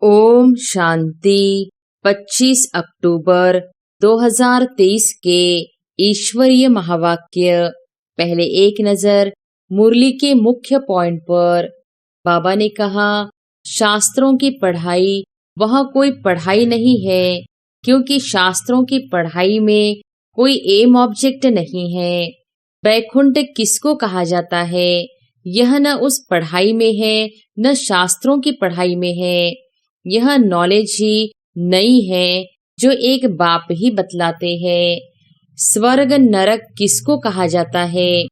ओम शांति। 25 अक्टूबर 2023 के ईश्वरीय महावाक्य। पहले एक नजर मुरली के मुख्य पॉइंट पर। बाबा ने कहा, शास्त्रों की पढ़ाई वह कोई पढ़ाई नहीं है, क्योंकि शास्त्रों की पढ़ाई में कोई एम ऑब्जेक्ट नहीं है। वैकुंठ किसको कहा जाता है, यह न उस पढ़ाई में है न शास्त्रों की पढ़ाई में है। यह नॉलेज ही नहीं है जो एक बाप ही बतलाते हैं। स्वर्ग नरक किसको कहा जाता है,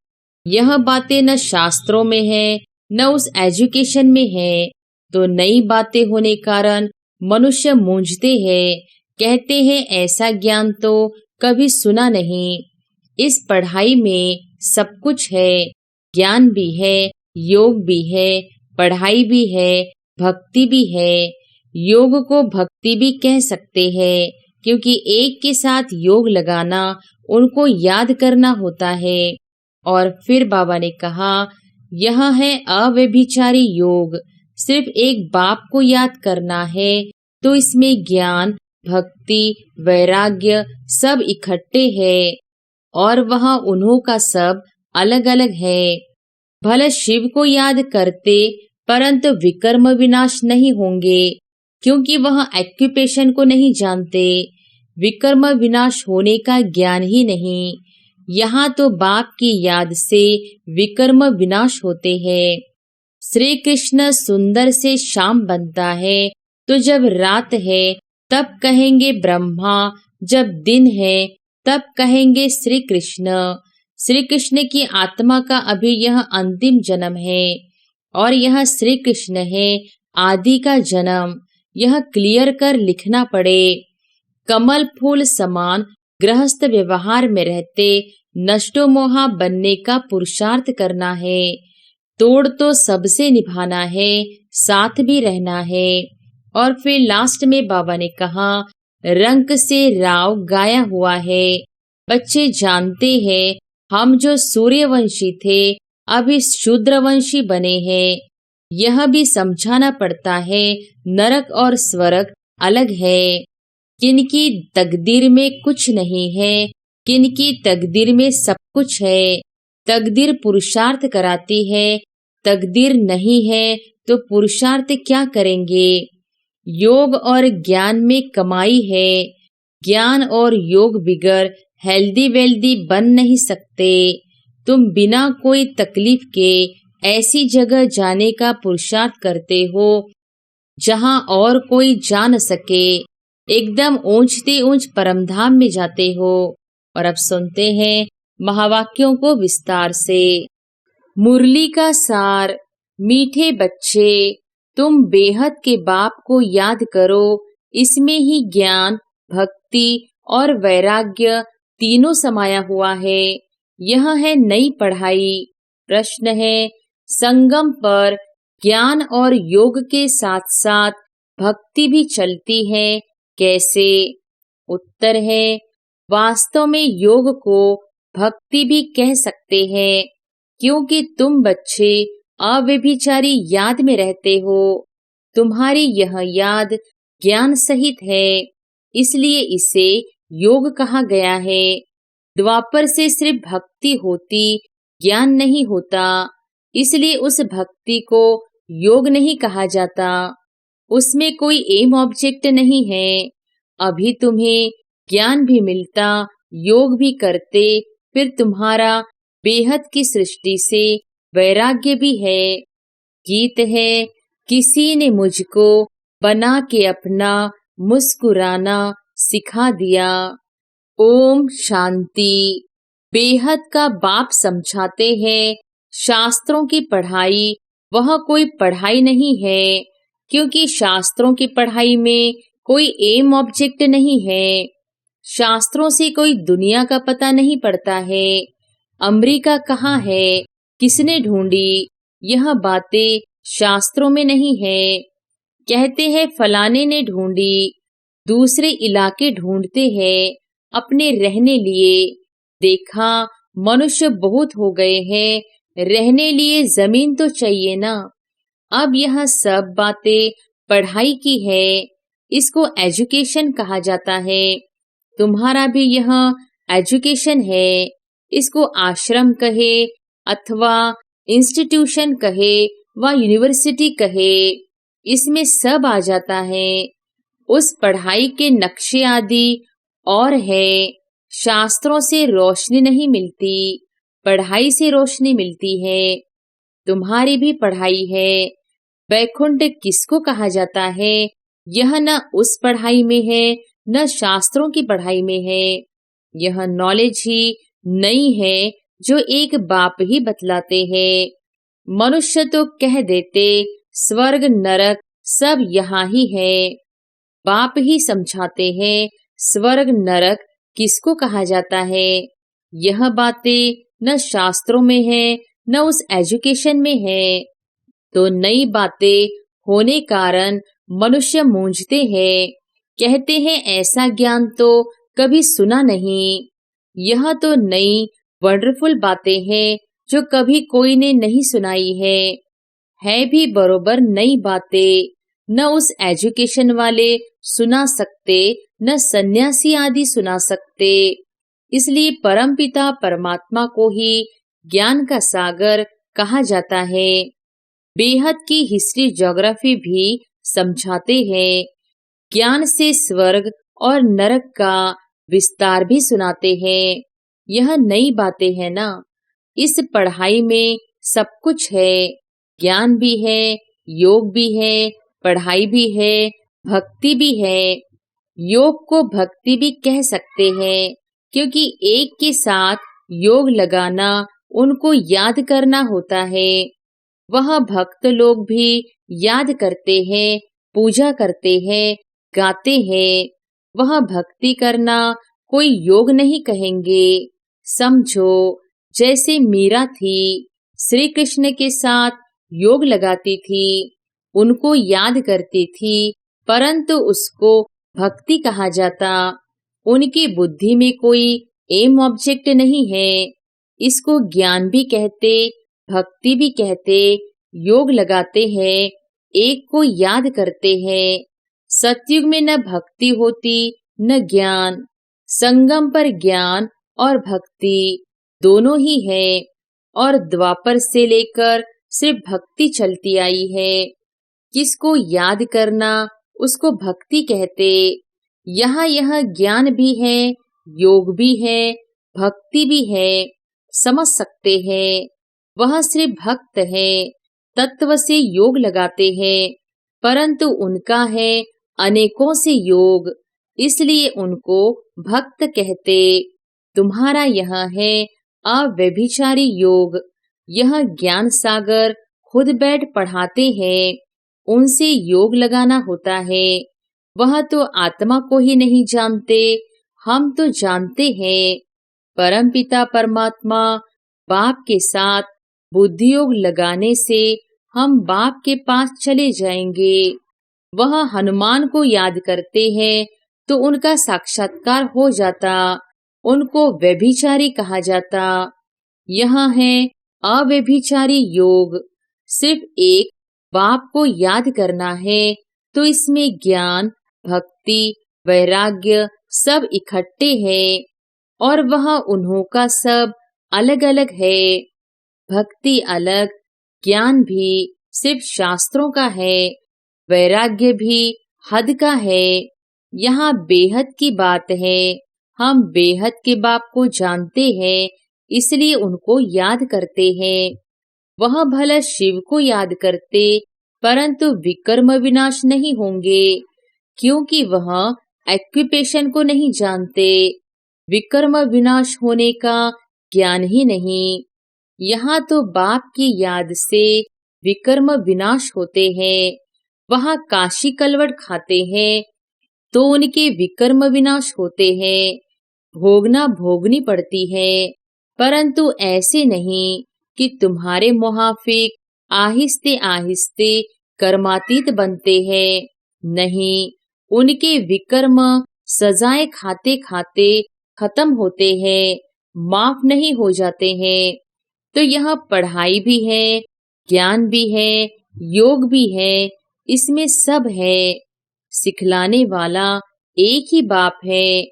यह बातें न शास्त्रों में है न उस एजुकेशन में है। तो नई बातें होने कारण मनुष्य मूंझते हैं, कहते हैं ऐसा ज्ञान तो कभी सुना नहीं। इस पढ़ाई में सब कुछ है, ज्ञान भी है, योग भी है, पढ़ाई भी है, भक्ति भी है। योग को भक्ति भी कह सकते हैं, क्योंकि एक के साथ योग लगाना, उनको याद करना होता है। और फिर बाबा ने कहा, यह है अव्यभिचारी योग। सिर्फ एक बाप को याद करना है, तो इसमें ज्ञान, भक्ति, वैराग्य सब इकट्ठे हैं, और वह उन्हों का सब अलग अलग है। भले शिव को याद करते, परंतु विकर्म विनाश नहीं होंगे, क्योंकि वह एक्यूपेशन को नहीं जानते। विकर्म विनाश होने का ज्ञान ही नहीं। यहाँ तो बाप की याद से विकर्म विनाश होते हैं। श्री कृष्ण सुंदर से शाम बनता है, तो जब रात है तब कहेंगे ब्रह्मा, जब दिन है तब कहेंगे श्री कृष्ण। श्री कृष्ण की आत्मा का अभी यह अंतिम जन्म है, और यह श्री कृष्ण है आदि का जन्म। यह क्लियर कर लिखना पड़े। कमल फूल समान गृहस्थ व्यवहार में रहते नष्टो मोहा बनने का पुरुषार्थ करना है। तोड़ तो सबसे निभाना है, साथ भी रहना है। और फिर लास्ट में बाबा ने कहा, रंग से राव गाया हुआ है। बच्चे जानते हैं, हम जो सूर्यवंशी थे अभी शूद्रवंशी बने हैं। यह भी समझाना पड़ता है, नरक और स्वर्ग अलग है। किनकी तकदीर में कुछ नहीं है, किनकी तकदीर में सब कुछ है। तकदीर पुरुषार्थ कराती है, तकदीर नहीं है तो पुरुषार्थ क्या करेंगे। योग और ज्ञान में कमाई है। ज्ञान और योग बिगर हेल्दी वेल्दी बन नहीं सकते। तुम बिना कोई तकलीफ के ऐसी जगह जाने का पुरुषार्थ करते हो जहां और कोई जा न सके। एकदम ऊंचते ऊंच परमधाम में जाते हो। और अब सुनते हैं महावाक्यों को विस्तार से। मुरली का सार। मीठे बच्चे, तुम बेहद के बाप को याद करो। इसमें ही ज्ञान, भक्ति और वैराग्य तीनों समाया हुआ है। यह है नई पढ़ाई। प्रश्न है, संगम पर ज्ञान और योग के साथ साथ भक्ति भी चलती है, कैसे? उत्तर है, वास्तव में योग को भक्ति भी कह सकते हैं, क्योंकि तुम बच्चे अव्यभिचारी याद में रहते हो। तुम्हारी यह याद ज्ञान सहित है, इसलिए इसे योग कहा गया है। द्वापर से सिर्फ भक्ति होती, ज्ञान नहीं होता, इसलिए उस भक्ति को योग नहीं कहा जाता। उसमें कोई एम ऑब्जेक्ट नहीं है। अभी तुम्हें ज्ञान भी मिलता, योग भी करते, फिर तुम्हारा बेहद की सृष्टि से वैराग्य भी है। गीत है, किसी ने मुझको बना के अपना मुस्कुराना सिखा दिया। ओम शांति। बेहद का बाप समझाते हैं, शास्त्रों की पढ़ाई वह कोई पढ़ाई नहीं है, क्योंकि शास्त्रों की पढ़ाई में कोई एम ऑब्जेक्ट नहीं है। शास्त्रों से कोई दुनिया का पता नहीं पड़ता है। अमेरिका कहाँ है, किसने ढूंढी, यह बातें शास्त्रों में नहीं है। कहते हैं फलाने ने ढूंढी, दूसरे इलाके ढूंढते हैं अपने रहने लिए। देखा, मनुष्य बहुत हो गए हैं, रहने लिए जमीन तो चाहिए ना। अब यह सब बातें पढ़ाई की है, इसको एजुकेशन कहा जाता है। तुम्हारा भी यह एजुकेशन है, इसको आश्रम कहे अथवा इंस्टीट्यूशन कहे व यूनिवर्सिटी कहे, इसमें सब आ जाता है। उस पढ़ाई के नक्शे आदि और है। शास्त्रों से रोशनी नहीं मिलती, पढ़ाई से रोशनी मिलती है। तुम्हारी भी पढ़ाई है। वैकुंठ किसको कहा जाता है, यह न उस पढ़ाई में है न शास्त्रों की पढ़ाई में है। यह नॉलेज ही नहीं है जो एक बाप ही बतलाते हैं। मनुष्य तो कह देते स्वर्ग नरक सब यहाँ ही है। बाप ही समझाते हैं स्वर्ग नरक किसको कहा जाता है। यह बातें न शास्त्रों में है न उस एजुकेशन में है। तो नई बातें होने कारण मनुष्य मूंझते हैं, कहते हैं ऐसा ज्ञान तो कभी सुना नहीं। यह तो नई वंडरफुल बातें हैं जो कभी कोई ने नहीं सुनाई है भी बरोबर नई बातें। न उस एजुकेशन वाले सुना सकते न सन्यासी आदि सुना सकते। इसलिए परमपिता परमात्मा को ही ज्ञान का सागर कहा जाता है। बेहद की हिस्ट्री ज्योग्राफी भी समझाते हैं। ज्ञान से स्वर्ग और नरक का विस्तार भी सुनाते हैं। यह नई बातें है ना। इस पढ़ाई में सब कुछ है, ज्ञान भी है, योग भी है, पढ़ाई भी है, भक्ति भी है। योग को भक्ति भी कह सकते हैं, क्योंकि एक के साथ योग लगाना उनको याद करना होता है। वह भक्त लोग भी याद करते हैं, पूजा करते हैं, गाते हैं। वह भक्ति करना कोई योग नहीं कहेंगे। समझो जैसे मीरा थी, श्री कृष्ण के साथ योग लगाती थी, उनको याद करती थी, परंतु उसको भक्ति कहा जाता। उनकी बुद्धि में कोई एम ऑब्जेक्ट नहीं है। इसको ज्ञान भी कहते, भक्ति भी कहते। योग लगाते हैं, एक को याद करते हैं। सतयुग में न भक्ति होती न ज्ञान, संगम पर ज्ञान और भक्ति दोनों ही है। और द्वापर से लेकर सिर्फ भक्ति चलती आई है। किसको याद करना उसको भक्ति कहते। यहाँ यह ज्ञान भी है, योग भी है, भक्ति भी है, समझ सकते हैं। वह सिर्फ भक्त है, तत्व से योग लगाते हैं, परंतु उनका है अनेकों से योग, इसलिए उनको भक्त कहते। तुम्हारा यह है अव्यभिचारी योग। यह ज्ञान सागर खुद बैठ पढ़ाते हैं, उनसे योग लगाना होता है। वह तो आत्मा को ही नहीं जानते, हम तो जानते हैं। परमपिता परमात्मा बाप के साथ बुद्धि योग लगाने से हम बाप के पास चले जाएंगे। वह हनुमान को याद करते हैं तो उनका साक्षात्कार हो जाता, उनको व्यभिचारी कहा जाता। यहाँ है अव्यभिचारी योग। सिर्फ एक बाप को याद करना है तो इसमें ज्ञान, भक्ति, वैराग्य सब इकट्ठे हैं और वह उन्हों का सब अलग अलग है। भक्ति अलग, ज्ञान भी सिर्फ शास्त्रों का है, वैराग्य भी हद का है। यहाँ बेहद की बात है। हम बेहद के बाप को जानते हैं, इसलिए उनको याद करते हैं। वह भला शिव को याद करते, परंतु विकर्म विनाश नहीं होंगे, क्योंकि वह एक्विपेशन को नहीं जानते। विकर्म विनाश होने का ज्ञान ही नहीं। यहाँ तो बाप की याद से विकर्म विनाश होते हैं। वहाँ काशी कलवट खाते हैं तो उनके विकर्म विनाश होते हैं। भोगना भोगनी पड़ती है, परंतु ऐसे नहीं कि तुम्हारे मुहाफिक आहिस्ते आहिस्ते कर्मातीत बनते हैं। नहीं, उनके विकर्म सजाएं खाते खाते खत्म होते हैं, माफ नहीं हो जाते हैं। तो यह पढ़ाई भी है, ज्ञान भी है, योग भी है, इसमें सब है। सिखलाने वाला एक ही बाप है।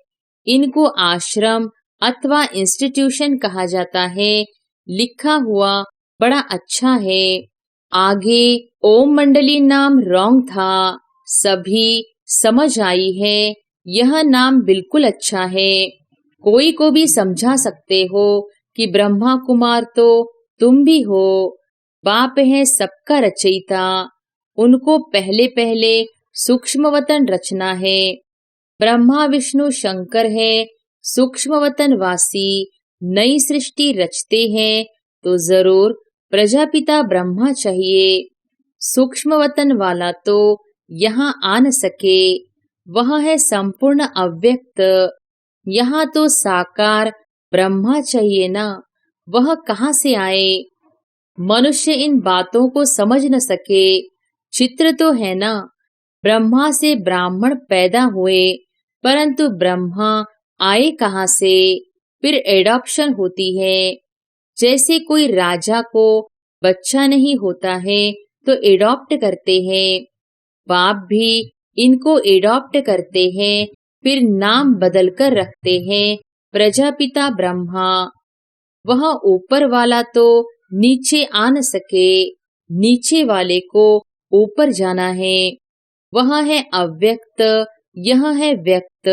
इनको आश्रम अथवा इंस्टीट्यूशन कहा जाता है। लिखा हुआ बड़ा अच्छा है। आगे ओम मंडली नाम रॉन्ग था। सभी समझ आई है। यह नाम बिल्कुल अच्छा है। कोई को भी समझा सकते हो कि ब्रह्मा कुमार तो तुम भी हो। बाप है सबका रचयिता। उनको पहले पहले सूक्ष्म वतन रचना है। ब्रह्मा विष्णु शंकर है सूक्ष्म वतन वासी। नई सृष्टि रचते हैं तो जरूर प्रजापिता ब्रह्मा चाहिए। सूक्ष्म वतन वाला तो यहाँ आ न सके। वह है संपूर्ण अव्यक्त। यहाँ तो साकार ब्रह्मा चाहिए ना। वह कहाँ से आए? मनुष्य इन बातों को समझ न सके। चित्र तो है ना। ब्रह्मा से ब्राह्मण पैदा हुए, परंतु ब्रह्मा आए कहाँ से? फिर एडॉप्शन होती है। जैसे कोई राजा को बच्चा नहीं होता है तो एडॉप्ट करते हैं। बाप भी इनको एडॉप्ट करते हैं, फिर नाम बदल कर रखते हैं प्रजापिता ब्रह्मा। वह ऊपर वाला तो नीचे आ न सके। नीचे वाले को ऊपर जाना है। वह है अव्यक्त, यह है व्यक्त।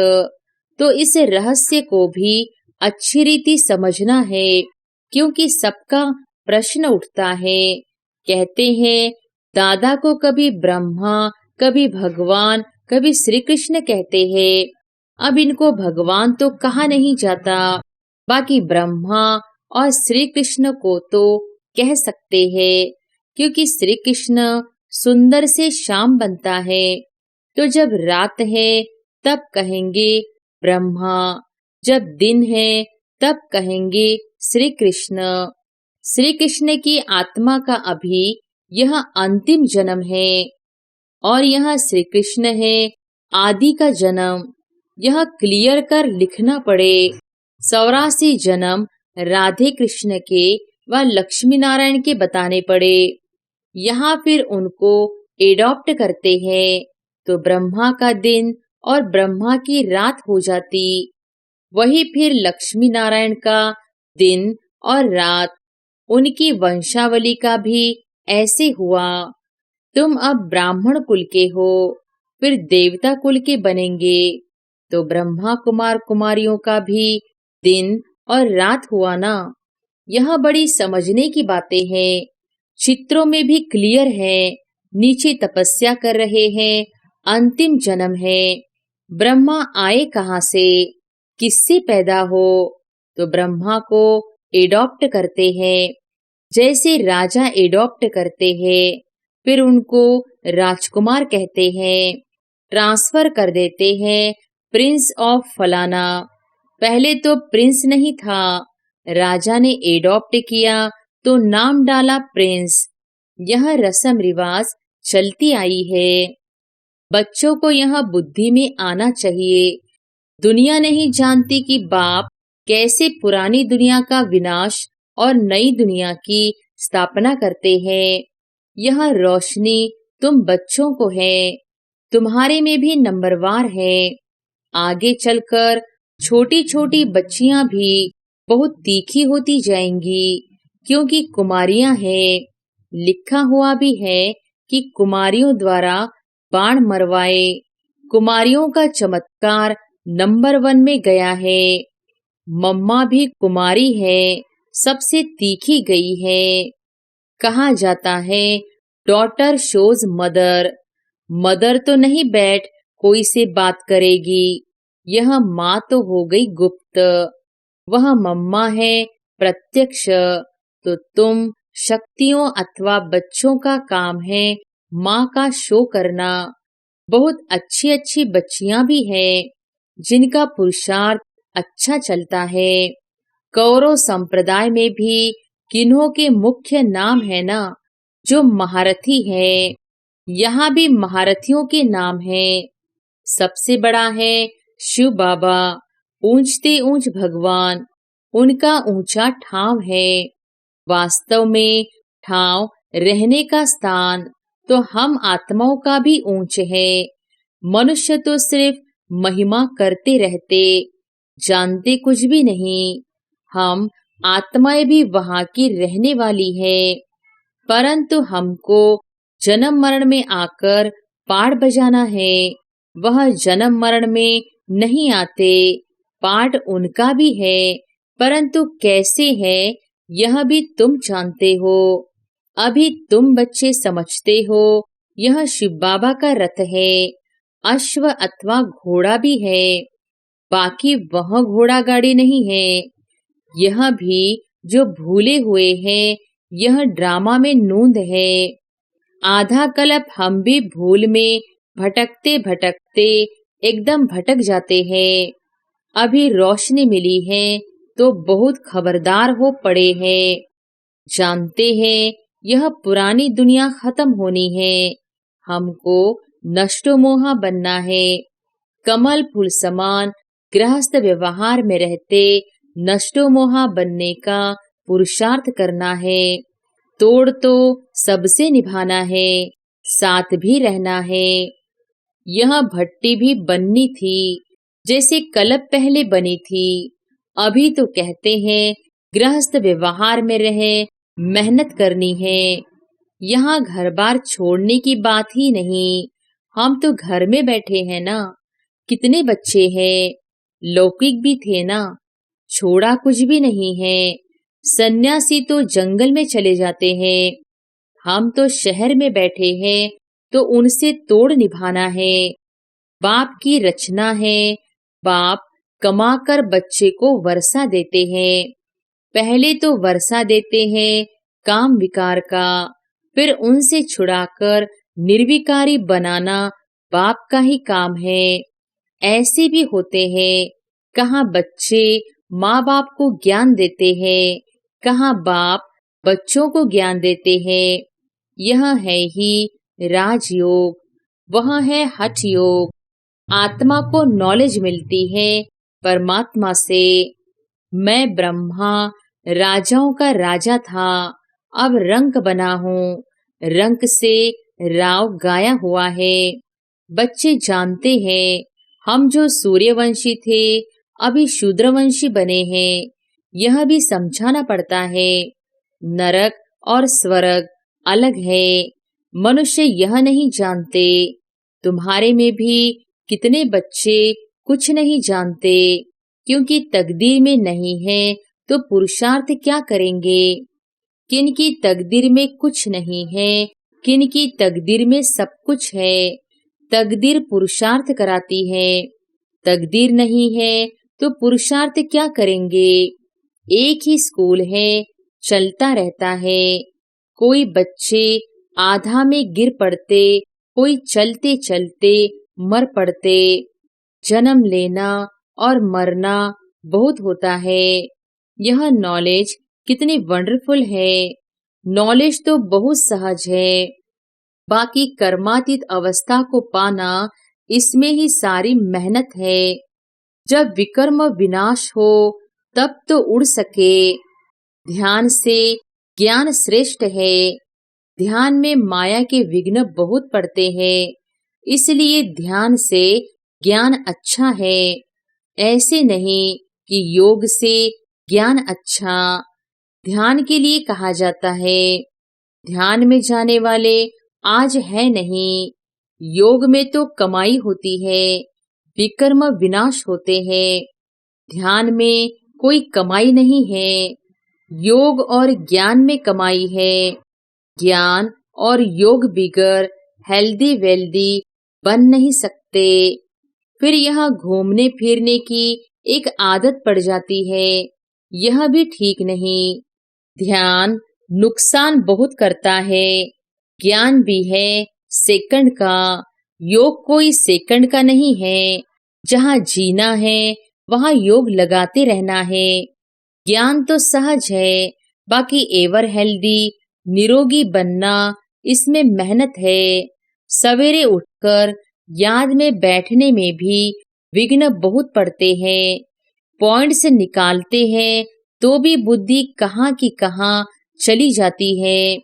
तो इस रहस्य को भी अच्छी रीति समझना है, क्योंकि सबका प्रश्न उठता है। कहते हैं दादा को कभी ब्रह्मा, कभी भगवान, कभी श्री कृष्ण कहते हैं। अब इनको भगवान तो कहा नहीं जाता, बाकी ब्रह्मा और श्री कृष्ण को तो कह सकते हैं, क्योंकि श्री कृष्ण सुंदर से श्याम बनता है। तो जब रात है तब कहेंगे ब्रह्मा, जब दिन है तब कहेंगे श्री कृष्ण। श्री कृष्ण की आत्मा का अभी यह अंतिम जन्म है और यह श्री कृष्ण है आदि का जन्म। यह क्लियर कर लिखना पड़े। 84 जन्म राधे कृष्ण के व लक्ष्मी नारायण के बताने पड़े। यहाँ फिर उनको एडॉप्ट करते हैं तो ब्रह्मा का दिन और ब्रह्मा की रात हो जाती। वही फिर लक्ष्मी नारायण का दिन और रात। उनकी वंशावली का भी ऐसे हुआ। तुम अब ब्राह्मण कुल के हो, फिर देवता कुल के बनेंगे, तो ब्रह्मा कुमार कुमारियों का भी दिन और रात हुआ ना। यह बड़ी समझने की बातें हैं। चित्रों में भी क्लियर है। नीचे तपस्या कर रहे हैं, अंतिम जन्म है। ब्रह्मा आए कहाँ से? किससे पैदा हो? तो ब्रह्मा को एडॉप्ट करते हैं। जैसे राजा एडॉप्ट करते हैं, फिर उनको राजकुमार कहते हैं। ट्रांसफर कर देते हैं प्रिंस ऑफ फलाना। पहले तो प्रिंस नहीं था, राजा ने एडॉप्ट किया तो नाम डाला प्रिंस। यह रस्म रिवाज चलती आई है। बच्चों को यह बुद्धि में आना चाहिए। दुनिया नहीं जानती कि बाप कैसे पुरानी दुनिया का विनाश और नई दुनिया की स्थापना करते हैं। यह रोशनी तुम बच्चों को है। तुम्हारे में भी नंबरवार है। आगे चलकर छोटी छोटी बच्चियां भी बहुत तीखी होती जाएंगी, क्योंकि कुमारियां हैं। लिखा हुआ भी है कि कुमारियों द्वारा बाण मरवाए। कुमारियों का चमत्कार नंबर 1 में गया है। मम्मा भी कुमारी है, सबसे तीखी गई है। कहा जाता है डॉटर शोज मदर। मदर तो नहीं बैठ कोई से बात करेगी। यह माँ तो हो गई गुप्त। वह मम्मा है प्रत्यक्ष। तो तुम शक्तियों अथवा बच्चों का काम है माँ का शो करना। बहुत अच्छी अच्छी बच्चियां भी हैं जिनका पुरुषार्थ अच्छा चलता है। कौरव संप्रदाय में भी किन्हों के मुख्य नाम है ना, जो महारथी है। यहाँ भी महारथियों के नाम है। सबसे बड़ा है शिव बाबा, ऊंचते ऊंच भगवान। उनका ऊंचा ठाव है। वास्तव में ठाव रहने का स्थान। तो हम आत्माओं का भी ऊंच है। मनुष्य तो सिर्फ महिमा करते रहते, जानते कुछ भी नहीं। हम आत्माएं भी वहां की रहने वाली है, परंतु हमको जन्म मरण में आकर पाठ बजाना है। वह जन्म मरण में नहीं आते। पाठ उनका भी है, परंतु कैसे है यह भी तुम जानते हो। अभी तुम बच्चे समझते हो यह शिव बाबा का रथ है, अश्व अथवा घोड़ा भी है, बाकी वह घोड़ा गाड़ी नहीं है। यह भी जो भूले हुए हैं, यह ड्रामा में नूंद है। आधा कल्प हम भी भूल में भटकते भटकते एकदम भटक जाते हैं। अभी रोशनी मिली है तो बहुत खबरदार हो पड़े हैं। जानते हैं यह पुरानी दुनिया खत्म होनी है, हमको नष्टो मोहा बनना है। कमल फूल समान गृहस्थ व्यवहार में रहते नष्टो मोहा बनने का पुरुषार्थ करना है। तोड़ तो सबसे निभाना है, साथ भी रहना है। यह भट्टी भी बननी थी, जैसे कल्प पहले बनी थी। अभी तो कहते हैं गृहस्थ व्यवहार में रहे, मेहनत करनी है। यहाँ घर बार छोड़ने की बात ही नहीं, हम तो घर में बैठे हैं ना। कितने बच्चे हैं, लौकिक भी थे ना, छोड़ा कुछ भी नहीं है। सन्यासी तो जंगल में चले जाते हैं, हम तो शहर में बैठे हैं, तो उनसे तोड़ निभाना है। बाप की रचना है, बाप कमाकर बच्चे को वर्षा देते हैं। पहले तो वर्षा देते हैं काम विकार का, फिर उनसे छुड़ाकर निर्विकारी बनाना बाप का ही काम है। ऐसे भी होते हैं, कहाँ बच्चे माँ बाप को ज्ञान देते हैं, कहाँ बाप बच्चों को ज्ञान देते हैं। यह है ही राजयोग, वह है हठ योग। आत्मा को नॉलेज मिलती है परमात्मा से। मैं ब्रह्मा राजाओं का राजा था, अब रंक बना हूँ, रंक से राव गाया हुआ है। बच्चे जानते हैं हम जो सूर्यवंशी थे अभी शूद्रवंशी बने हैं, यह भी समझाना पड़ता है। नरक और स्वर्ग अलग है, मनुष्य यह नहीं जानते। तुम्हारे में भी कितने बच्चे कुछ नहीं जानते, क्योंकि तकदीर में नहीं है तो पुरुषार्थ क्या करेंगे। किनकी तकदीर में कुछ नहीं है, किनकी तकदीर में सब कुछ है। तकदीर पुरुषार्थ कराती है, तकदीर नहीं है तो पुरुषार्थ क्या करेंगे। एक ही स्कूल है, चलता रहता है। कोई बच्चे आधा में गिर पड़ते, कोई चलते चलते मर पड़ते। जन्म लेना और मरना बहुत होता है। यह नॉलेज कितनी वंडरफुल है। नॉलेज तो बहुत सहज है, बाकी कर्मातीत अवस्था को पाना इसमें ही सारी मेहनत है। जब विकर्म विनाश हो तब तो उड़ सके। ध्यान से ज्ञान श्रेष्ठ है। ध्यान में माया के विघ्न बहुत पड़ते हैं, इसलिए ध्यान से ज्ञान अच्छा है। ऐसे नहीं कि योग से ज्ञान अच्छा। ध्यान के लिए कहा जाता है, ध्यान में जाने वाले आज है नहीं। योग में तो कमाई होती है, विकर्म विनाश होते हैं। ध्यान में कोई कमाई नहीं है, योग और ज्ञान में कमाई है। ज्ञान और योग बिगर हेल्दी वेल्दी बन नहीं सकते। फिर यहाँ घूमने फिरने की एक आदत पड़ जाती है, यह भी ठीक नहीं। ध्यान नुकसान बहुत करता है। ज्ञान भी है सेकंड का, योग कोई सेकंड का नहीं है। जहाँ जीना है वहाँ योग लगाते रहना है। ज्ञान तो सहज है, बाकी एवर हेल्दी निरोगी बनना इसमें मेहनत है। सवेरे उठकर याद में बैठने में भी विघ्न बहुत पड़ते हैं। पॉइंट्स निकालते हैं तो भी बुद्धि कहाँ की कहाँ चली जाती है।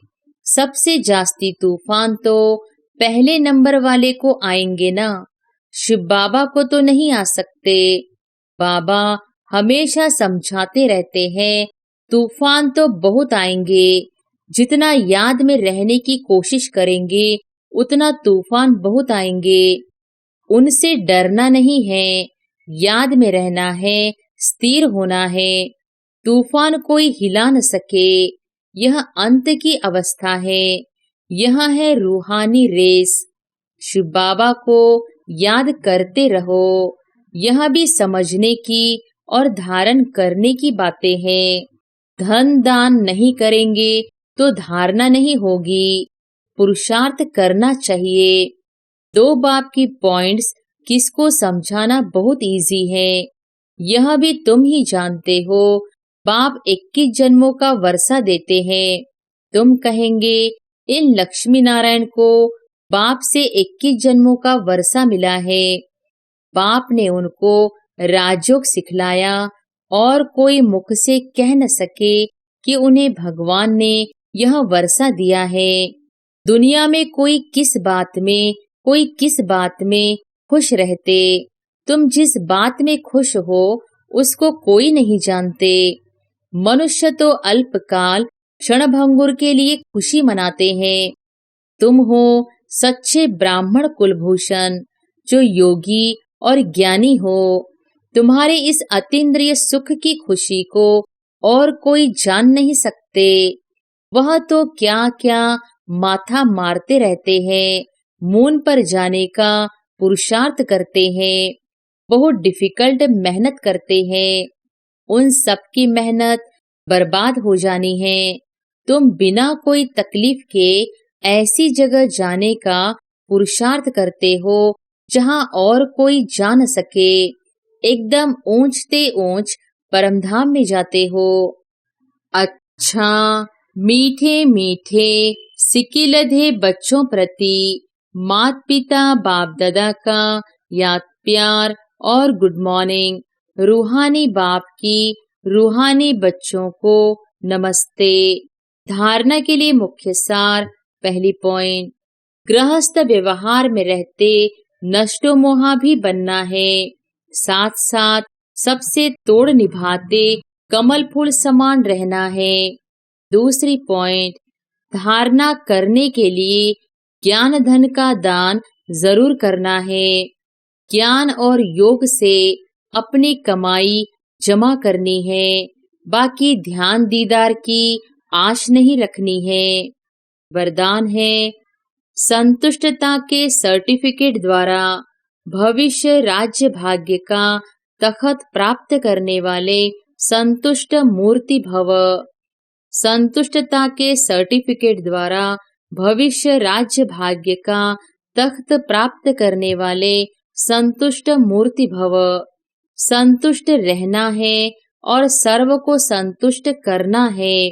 सबसे जास्ती तूफान तो पहले नंबर वाले को आएंगे ना, शिव बाबा को तो नहीं आ सकते। बाबा हमेशा समझाते रहते हैं, तूफान तो बहुत आएंगे, जितना याद में रहने की कोशिश करेंगे उतना तूफान बहुत आएंगे। उनसे डरना नहीं है, याद में रहना है, स्थिर होना है। तूफान कोई हिला न सके, यह अंत की अवस्था है। यह है रूहानी रेस। शिव बाबा को याद करते रहो। यह भी समझने की और धारण करने की बातें हैं। धन दान नहीं करेंगे तो धारणा नहीं होगी। पुरुषार्थ करना चाहिए। दो बाप की पॉइंट्स किसको समझाना बहुत इजी है, यह भी तुम ही जानते हो। बाप 21 जन्मों का वर्षा देते हैं। तुम कहेंगे इन लक्ष्मी नारायण को बाप से 21 जन्मों का वर्षा मिला है। बाप ने उनको राजयोग सिखलाया और कोई मुख से कह न सके कि उन्हें भगवान ने यह वर्षा दिया है। दुनिया में कोई किस बात में खुश रहते। तुम जिस बात में खुश हो उसको कोई नहीं जानते। मनुष्य तो अल्पकाल क्षणभंगुर के लिए खुशी मनाते हैं। तुम हो सच्चे ब्राह्मण कुलभूषण, जो योगी और ज्ञानी हो। तुम्हारे इस अतीन्द्रिय सुख की खुशी को और कोई जान नहीं सकते। वह तो क्या क्या माथा मारते रहते हैं, मून पर जाने का पुरुषार्थ करते हैं, बहुत डिफिकल्ट मेहनत करते हैं। उन सब की मेहनत बर्बाद हो जानी है। तुम बिना कोई तकलीफ के ऐसी जगह जाने का पुरुषार्थ करते हो जहां और कोई जा न सके। एकदम ऊंचते ऊंच परमधाम में जाते हो। अच्छा, मीठे मीठे सिकिलधे बच्चों प्रति मात पिता बाप दादा का याद प्यार और गुड मॉर्निंग। रूहानी बाप की रूहानी बच्चों को नमस्ते। धारणा के लिए मुख्य सार। पहली पॉइंट, गृहस्थ व्यवहार में रहते नष्टो मोहा भी बनना है, साथ साथ सबसे तोड़ निभाते कमल फूल समान रहना है। दूसरी पॉइंट, धारणा करने के लिए ज्ञान धन का दान जरूर करना है। ज्ञान और योग से अपनी कमाई जमा करनी है, बाकी ध्यान दीदार की आश नहीं रखनी है। वरदान है, संतुष्टता के सर्टिफिकेट द्वारा भविष्य राज्य भाग्य का तखत प्राप्त करने वाले संतुष्ट मूर्ति भव। संतुष्टता के सर्टिफिकेट द्वारा भविष्य राज्य भाग्य का तख्त प्राप्त करने वाले संतुष्ट मूर्ति भव। संतुष्ट रहना है और सर्व को संतुष्ट करना है।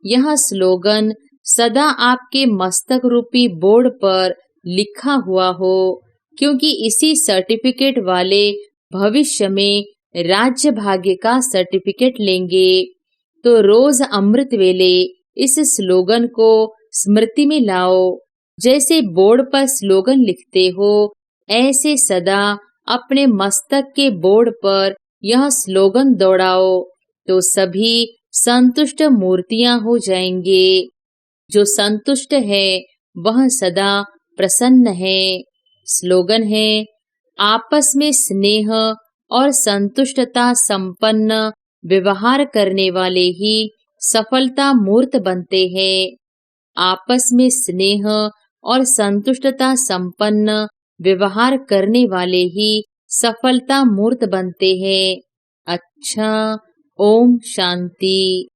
यह स्लोगन सदा आपके मस्तक रूपी बोर्ड पर लिखा हुआ हो, क्योंकि इसी सर्टिफिकेट वाले भविष्य में राज्य भाग्य का सर्टिफिकेट लेंगे। तो रोज अमृत वेले इस स्लोगन को स्मृति में लाओ। जैसे बोर्ड पर स्लोगन लिखते हो, ऐसे सदा अपने मस्तक के बोर्ड पर यह स्लोगन दौड़ाओ, तो सभी संतुष्ट मूर्तियां हो जाएंगे। जो संतुष्ट है वह सदा प्रसन्न है। स्लोगन है, आपस में स्नेह और संतुष्टता संपन्न व्यवहार करने वाले ही सफलता मूर्त बनते हैं। आपस में स्नेह और संतुष्टता संपन्न व्यवहार करने वाले ही सफलता मूर्त बनते हैं। अच्छा, ओम शांति।